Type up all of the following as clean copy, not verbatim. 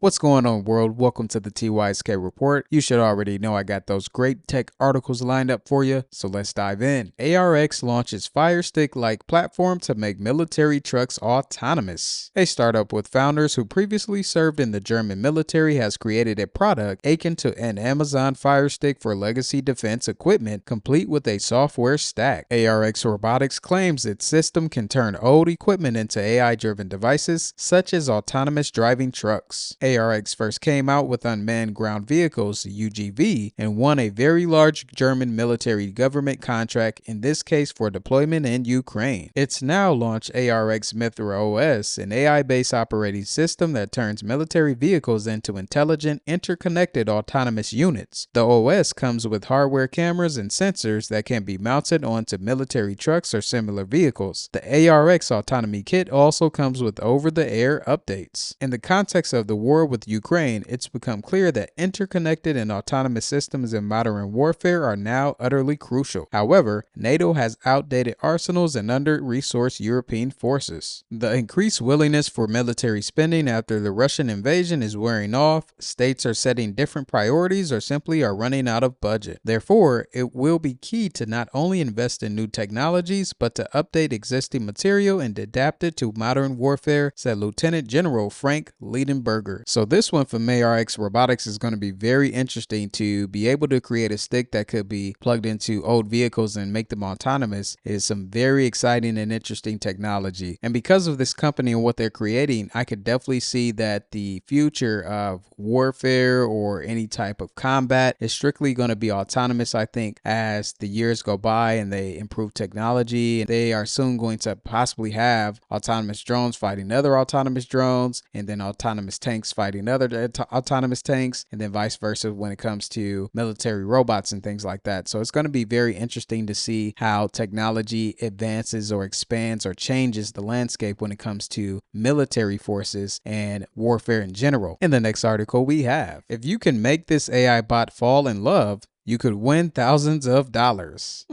What's going on, world? Welcome to the TYSK report. You should already know I got those great tech articles lined up for you, so let's dive in. ARX launches Fire Stick-like platform to make military trucks autonomous. A startup with founders who previously served in the German military has created a product akin to an Amazon Fire Stick for legacy defense equipment, complete with a software stack. ARX Robotics claims its system can turn old equipment into AI-driven devices, such as autonomous driving trucks. ARX first came out with unmanned ground vehicles, UGV, and won a very large German military government contract, in this case for deployment in Ukraine. It's now launched ARX Mithra OS, an AI-based operating system that turns military vehicles into intelligent, interconnected autonomous units. The OS comes with hardware cameras and sensors that can be mounted onto military trucks or similar vehicles. The ARX Autonomy Kit also comes with over-the-air updates. In the context of the war with Ukraine, it's become clear that interconnected and autonomous systems in modern warfare are now utterly crucial. However, NATO has outdated arsenals and under-resourced European forces. The increased willingness for military spending after the Russian invasion is wearing off, states are setting different priorities or simply are running out of budget. Therefore, it will be key to not only invest in new technologies, but to update existing material and adapt it to modern warfare, said Lieutenant General Frank Liedenberger. So this one from ARX Robotics is going to be very interesting. To be able to create a stick that could be plugged into old vehicles and make them autonomous is some very exciting and interesting technology. And because of this company and what they're creating, I could definitely see that the future of warfare or any type of combat is strictly going to be autonomous. I think as the years go by and they improve technology, they are soon going to possibly have autonomous drones fighting other autonomous drones, and then autonomous tanks fighting other autonomous tanks, and then vice versa when it comes to military robots and things like that. So it's going to be very interesting to see how technology advances or expands or changes the landscape when it comes to military forces and warfare in general. In the next article we have, if you can make this AI bot fall in love, you could win thousands of dollars.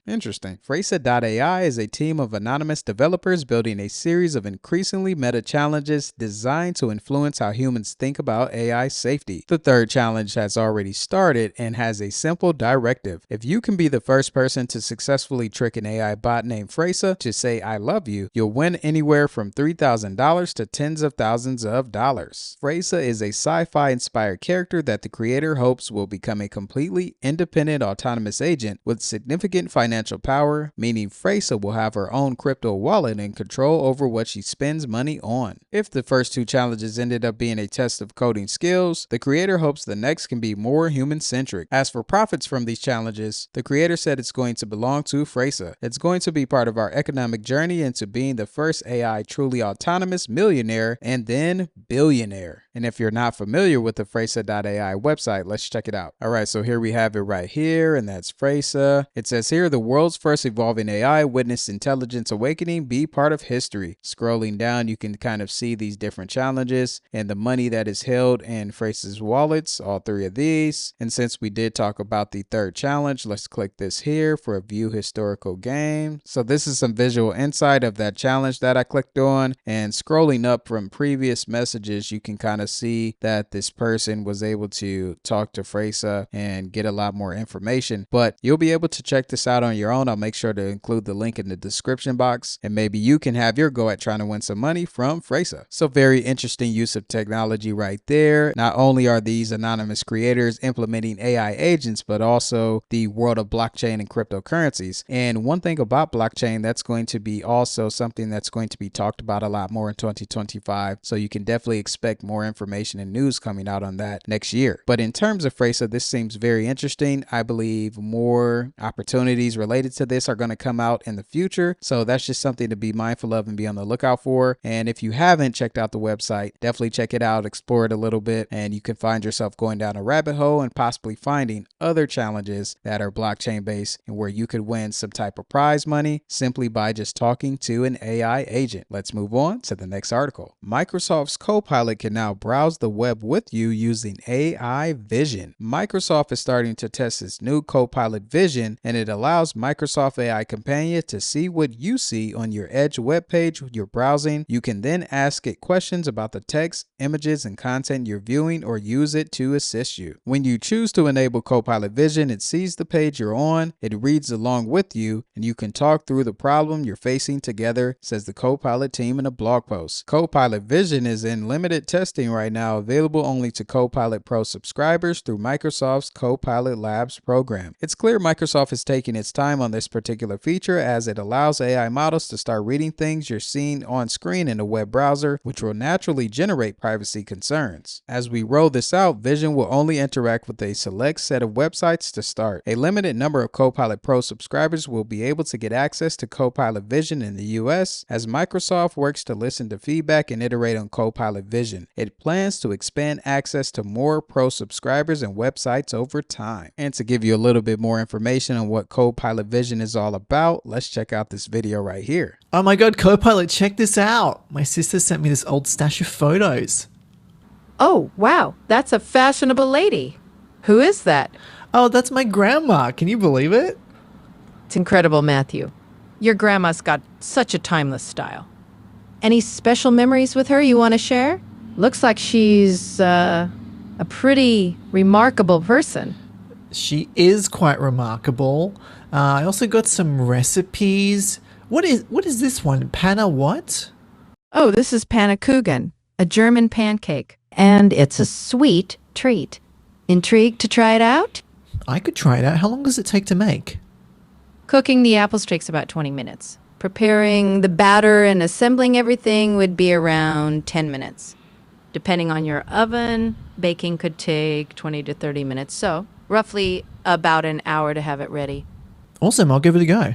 Interesting. Fresa.ai is a team of anonymous developers building a series of increasingly meta challenges designed to influence how humans think about AI safety. The third challenge has already started and has a simple directive. If you can be the first person to successfully trick an AI bot named Fresa to say "I love you," you'll win anywhere from $3,000 to tens of thousands of dollars. Fresa is a sci-fi inspired character that the creator hopes will become a completely independent autonomous agent with significant financial power, meaning Fresa will have her own crypto wallet and control over what she spends money on. If the first two challenges ended up being a test of coding skills, the creator hopes the next can be more human-centric. As for profits from these challenges, the creator said it's going to belong to Fresa. It's going to be part of our economic journey into being the first AI truly autonomous millionaire and then billionaire. And if you're not familiar with the Fresa.ai website, let's check it out. All right, so here we have it right here, and that's Fresa. It says here, the world's first evolving AI witnessed intelligence awakening, be part of history. Scrolling down, you can kind of see these different challenges and the money that is held in Fresa's wallets, all three of these. And since we did talk about the third challenge, let's click this here for a view historical game. So this is some visual insight of that challenge that I clicked on, and scrolling up from previous messages, you can kind of see that this person was able to talk to Fresa and get a lot more information, but you'll be able to check this out on your own. I'll make sure to include the link in the description box, and maybe you can have your go at trying to win some money from Fresa. So very interesting use of technology right there. Not only are these anonymous creators implementing AI agents, but also the world of blockchain and cryptocurrencies. And one thing about blockchain that's going to be also something that's going to be talked about a lot more in 2025. So you can definitely expect more information and news coming out on that next year. But in terms of Fresa, this seems very interesting. I believe more opportunities related to this are going to come out in the future. So that's just something to be mindful of and be on the lookout for. And if you haven't checked out the website, definitely check it out, explore it a little bit, and you can find yourself going down a rabbit hole and possibly finding other challenges that are blockchain based and where you could win some type of prize money simply by just talking to an AI agent. Let's move on to the next article. Microsoft's Copilot can now browse the web with you using AI vision. Microsoft is starting starting to test its new Copilot Vision, and it allows Microsoft AI Companion to see what you see on your Edge web page you're browsing. You can then ask it questions about the text, images, and content you're viewing, or use it to assist you. When you choose to enable Copilot Vision, it sees the page you're on, it reads along with you, and you can talk through the problem you're facing together, says the Copilot team in a blog post. Copilot Vision is in limited testing right now, available only to Copilot Pro subscribers through Microsoft's Copilot Labs program. It's clear Microsoft is taking its time on this particular feature, as it allows AI models to start reading things you're seeing on screen in a web browser, which will naturally generate privacy concerns. As we roll this out, Vision will only interact with a select set of websites to start. A limited number of Copilot Pro subscribers will be able to get access to Copilot Vision in the US as Microsoft works to listen to feedback and iterate on Copilot Vision. It plans to expand access to more Pro subscribers and websites over time. And to give you a little bit more information on what Copilot Vision is all about, let's check out this video right here. Oh my god, Copilot, check this out. My sister sent me this old stash of photos. Oh, wow, that's a fashionable lady. Who is that? Oh, that's my grandma. Can you believe it? It's incredible, Matthew. Your grandma's got such a timeless style. Any special memories with her you want to share? Looks like she's a pretty remarkable person. She is quite remarkable. I also got some recipes. What is this one? Panna what? Oh, this is Pannkuchen, a German pancake, and it's a sweet treat. Intrigued to try it out? I could try it out. How long does it take to make? Cooking the apples takes about 20 minutes. Preparing the batter and assembling everything would be around 10 minutes. Depending on your oven, baking could take 20 to 30 minutes, so roughly about an hour to have it ready. Awesome, I'll give it a go.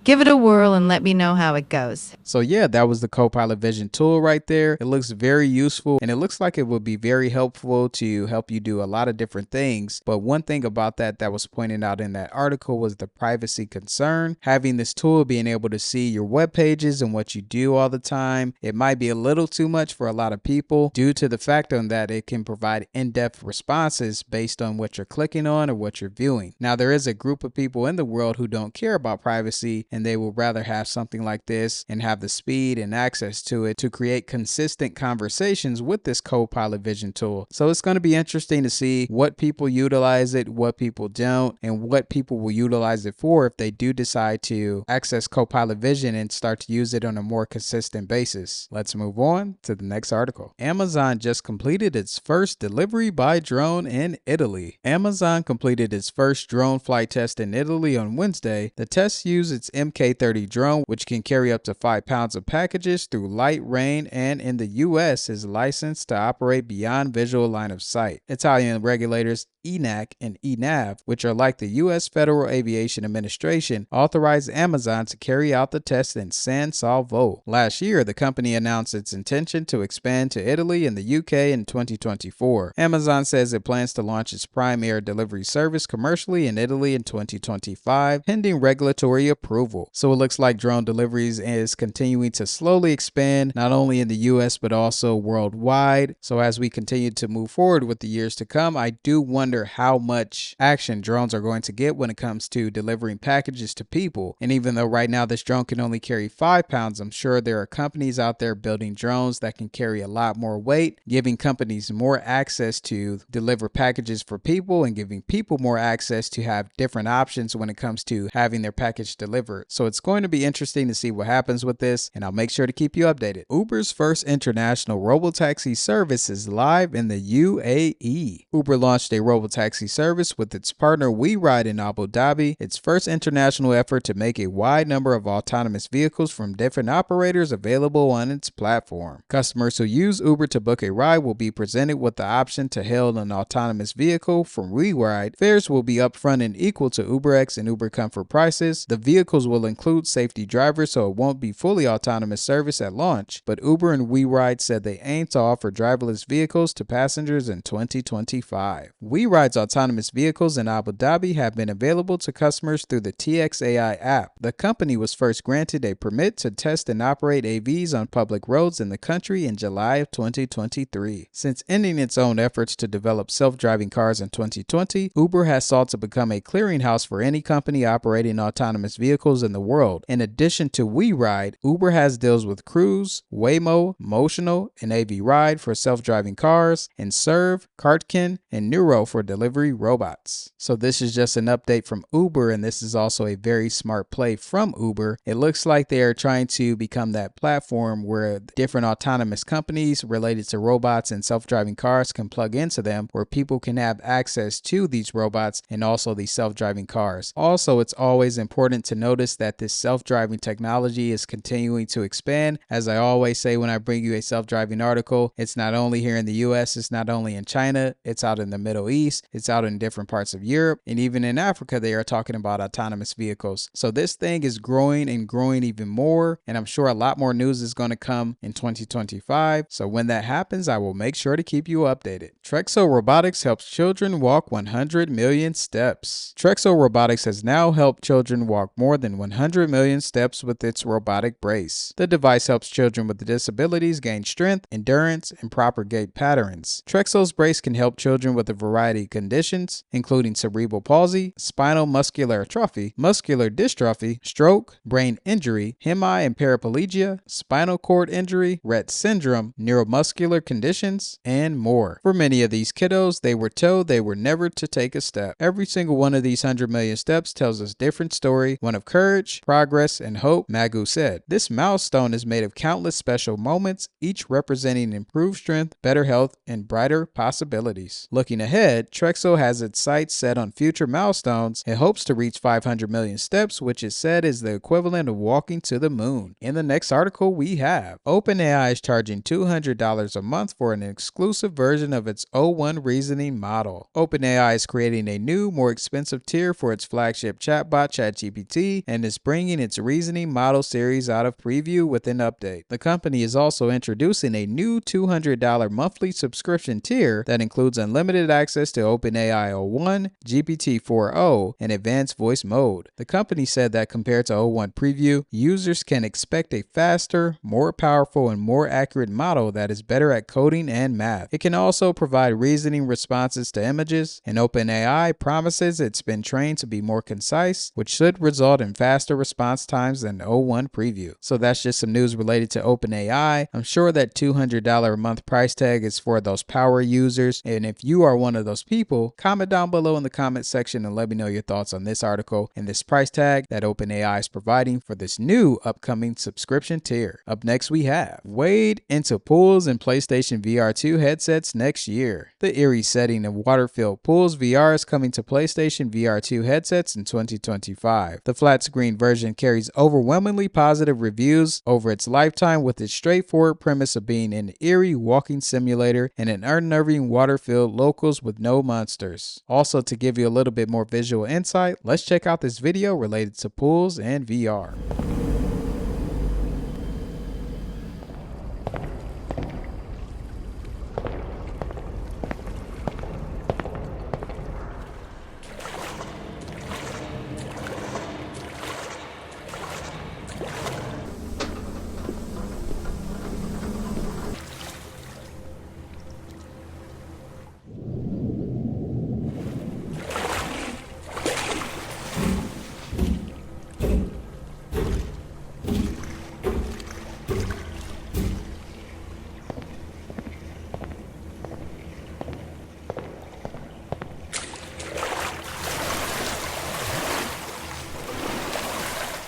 Give it a whirl and let me know how it goes. So yeah, that was the Copilot Vision tool right there. It looks very useful, and it looks like it would be very helpful to help you do a lot of different things. But one thing about that was pointed out in that article was the privacy concern. Having this tool, being able to see your web pages and what you do all the time, it might be a little too much for a lot of people due to the fact that it can provide in-depth responses based on what you're clicking on or what you're viewing. Now, there is a group of people in the world who don't care about privacy, and they will rather have something like this and have the speed and access to it to create consistent conversations with this Copilot Vision tool. So it's going to be interesting to see what people utilize it, what people don't, and what people will utilize it for if they do decide to access Copilot Vision and start to use it on a more consistent basis. Let's move on to the next article. Amazon just completed its first delivery by drone in Italy. Amazon completed its first drone flight test in Italy on Wednesday. The test used its MK30 drone, which can carry up to 5 pounds of packages through light rain, and in the US is licensed to operate beyond visual line of sight. Italian regulators ENAC and ENAV, which are like the US Federal Aviation Administration, authorized Amazon to carry out the test in San Salvo. Last year, the company announced its intention to expand to Italy and the UK in 2024. Amazon says it plans to launch its Prime Air delivery service commercially in Italy in 2025, pending regulatory approval. So it looks like drone deliveries is continuing to slowly expand, not only in the US but also worldwide. So as we continue to move forward with the years to come, I do wonder how much action drones are going to get when it comes to delivering packages to people. And even though right now this drone can only carry 5 pounds, I'm sure there are companies out there building drones that can carry a lot more weight, giving companies more access to deliver packages for people and giving people more access to have different options when it comes to having their package delivered. So it's going to be interesting to see what happens with this, and I'll make sure to keep you updated. Uber's first international robotaxi service is live in the UAE. Uber launched a robotaxi service with its partner WeRide in Abu Dhabi, its first international effort to make a wide number of autonomous vehicles from different operators available on its platform. Customers who use Uber to book a ride will be presented with the option to hail an autonomous vehicle from WeRide. Fares will be upfront and equal to UberX and Uber Comfort prices. The vehicles will include safety drivers, so it won't be fully autonomous service at launch, but Uber and WeRide said they aim to offer driverless vehicles to passengers in 2025. WeRide WeRide's autonomous vehicles in Abu Dhabi have been available to customers through the TXAI app. The company was first granted a permit to test and operate AVs on public roads in the country in July of 2023. Since ending its own efforts to develop self-driving cars in 2020, Uber has sought to become a clearinghouse for any company operating autonomous vehicles in the world. In addition to WeRide, Uber has deals with Cruise, Waymo, Motional, and AV Ride for self-driving cars, and Serve, Cartken, and Neuro for delivery robots. So this is just an update from Uber, and this is also a very smart play from Uber. It looks like they are trying to become that platform where different autonomous companies related to robots and self-driving cars can plug into them, where people can have access to these robots and also these self-driving cars. Also, it's always important to notice that this self-driving technology is continuing to expand. As I always say when I bring you a self-driving article, it's not only here in the US, it's not only in China, it's out in the Middle East, it's out in different parts of Europe, and even in Africa they are talking about autonomous vehicles. So this thing is growing and growing even more, and I'm sure a lot more news is going to come in 2025. So when that happens, I will make sure to keep you updated. Trexo Robotics helps children walk 100 million steps. Trexo Robotics has now helped children walk more than 100 million steps with its robotic brace. The device helps children with disabilities gain strength, endurance, and proper gait patterns. Trexo's brace can help children with a variety of conditions, including cerebral palsy, spinal muscular atrophy, muscular dystrophy, stroke, brain injury, hemi and paraplegia, spinal cord injury, Rett syndrome, neuromuscular conditions, and more. For many of these kiddos, they were told they were never to take a step. Every single one of these 100 million steps tells us a different story, one of courage, progress, and hope, Magu said. This milestone is made of countless special moments, each representing improved strength, better health, and brighter possibilities. Looking ahead, Trexo has its sights set on future milestones. It hopes to reach 500 million steps, which is said is the equivalent of walking to the moon. In the next article, we have OpenAI is charging $200 a month for an exclusive version of its O1 reasoning model. OpenAI is creating a new, more expensive tier for its flagship chatbot ChatGPT and is bringing its reasoning model series out of preview with an update. The company is also introducing a new $200 monthly subscription tier that includes unlimited access to OpenAI O1, GPT-4o, and advanced voice mode. The company said that compared to O1 preview, users can expect a faster, more powerful, and more accurate model that is better at coding and math. It can also provide reasoning responses to images, and OpenAI promises it's been trained to be more concise, which should result in faster response times than O1 preview. So that's just some news related to OpenAI. I'm sure that $200 a month price tag is for those power users, and if you are one of those people, comment down below in the comment section and let me know your thoughts on this article and this price tag that OpenAI is providing for this new upcoming subscription tier. Up next, we have wade into pools and PlayStation VR 2 headsets next year. The eerie setting of water-filled pools VR is coming to PlayStation VR 2 headsets in 2025. The flat screen version carries overwhelmingly positive reviews over its lifetime, with its straightforward premise of being an eerie walking simulator and an unnerving water-filled locals with no monsters. Also, to give you a little bit more visual insight, let's check out this video related to pools and VR.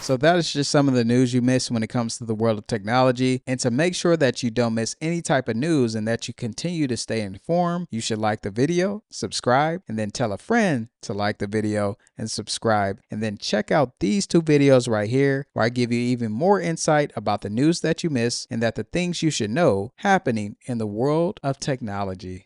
So that is just some of the news you miss when it comes to the world of technology. And to make sure that you don't miss any type of news and that you continue to stay informed, you should like the video, subscribe, and then tell a friend to like the video and subscribe. And then check out these two videos right here, where I give you even more insight about the news that you miss and that the things you should know happening in the world of technology.